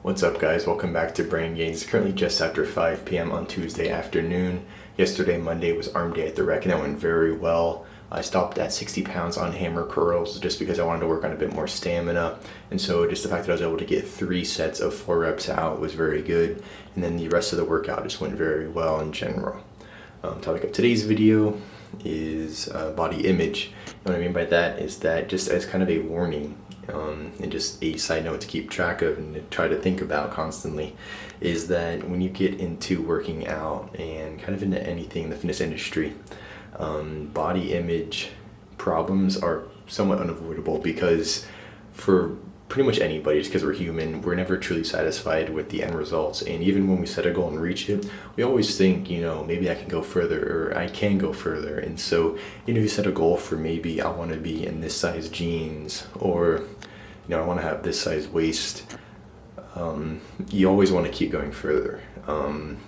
What's up, guys? Welcome back to Brain Gains. It's currently just after 5 p.m. on Tuesday afternoon. Yesterday, Monday, was arm day at the rec, and that went very well. I stopped at 60 pounds on hammer curls just because I wanted to work on a bit more stamina. And so just the fact that I was able to get 3 sets of 4 reps out was very good. And then the rest of the workout just went very well in general. Topic of today's video is body image. And what I mean by that is that just as kind of a warning, and just a side note to keep track of and to try to think about constantly, is that when you get into working out and kind of into anything in the fitness industry, body image problems are somewhat unavoidable, because for pretty much anybody, just because we're human, we're never truly satisfied with the end results. And even when we set a goal and reach it, we always think, maybe I can go further, or I can go further. And so, if you set a goal for maybe I want to be in this size jeans, or I want to have this size waist, you always want to keep going further.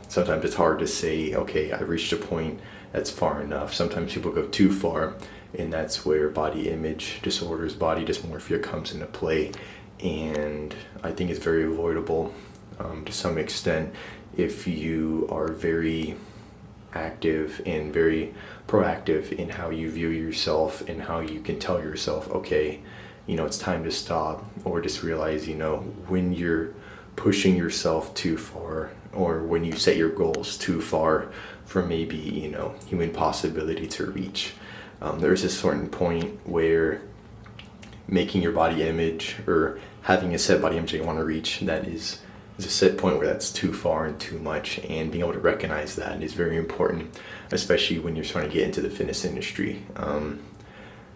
Sometimes it's hard to say, okay, I've reached a point that's far enough. Sometimes people go too far, and that's where body image disorders, body dysmorphia comes into play. And I think it's very avoidable to some extent if you are very active and very proactive in how you view yourself and how you can tell yourself, okay, it's time to stop, or just realize, when you're pushing yourself too far, or when you set your goals too far from maybe, human possibility to reach. There's a certain point where making your body image or having a set body image that you want to reach, that is a set point where that's too far and too much, and being able to recognize that is very important, especially when you're trying to get into the fitness industry.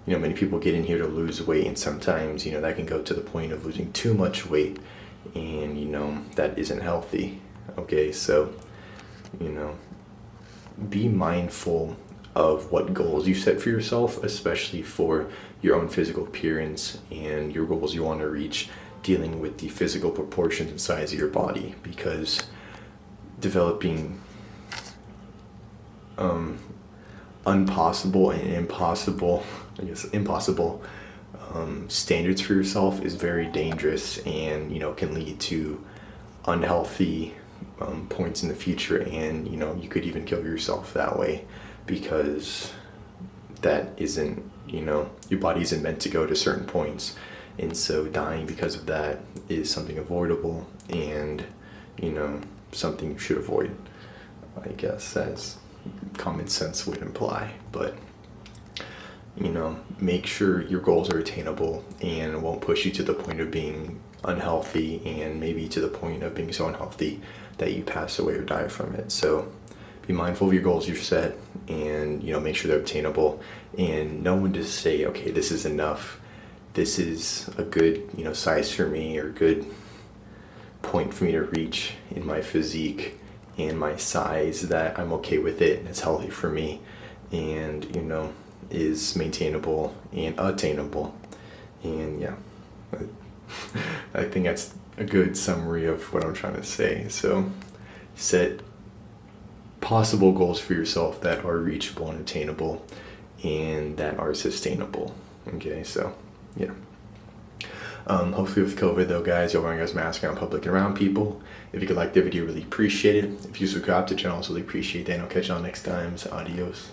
Many people get in here to lose weight, and sometimes, that can go to the point of losing too much weight, and, that isn't healthy. Okay, so, be mindful of what goals you set for yourself, especially for your own physical appearance and your goals you want to reach, dealing with the physical proportions and size of your body, because developing impossible standards for yourself is very dangerous, and can lead to unhealthy points in the future, and you could even kill yourself that way, because that isn't, your body isn't meant to go to certain points. And so dying because of that is something avoidable, and something you should avoid, I guess, as common sense would imply. But make sure your goals are attainable and won't push you to the point of being unhealthy, and maybe to the point of being so unhealthy that you pass away or die from it. So be mindful of your goals you've set, and make sure they're obtainable, and know when to say, okay, this is enough, this is a good size for me, or good point for me to reach in my physique and my size, that I'm okay with it and it's healthy for me, and is maintainable and attainable. And yeah, I think that's a good summary of what I'm trying to say. So set possible goals for yourself that are reachable and attainable, and that are sustainable. Okay, so yeah. Hopefully with COVID though, guys, you're wearing a mask around public and around people. If you could like the video, really appreciate it. If you subscribe to the channel, also really appreciate that. And I'll catch y'all next time. So adios.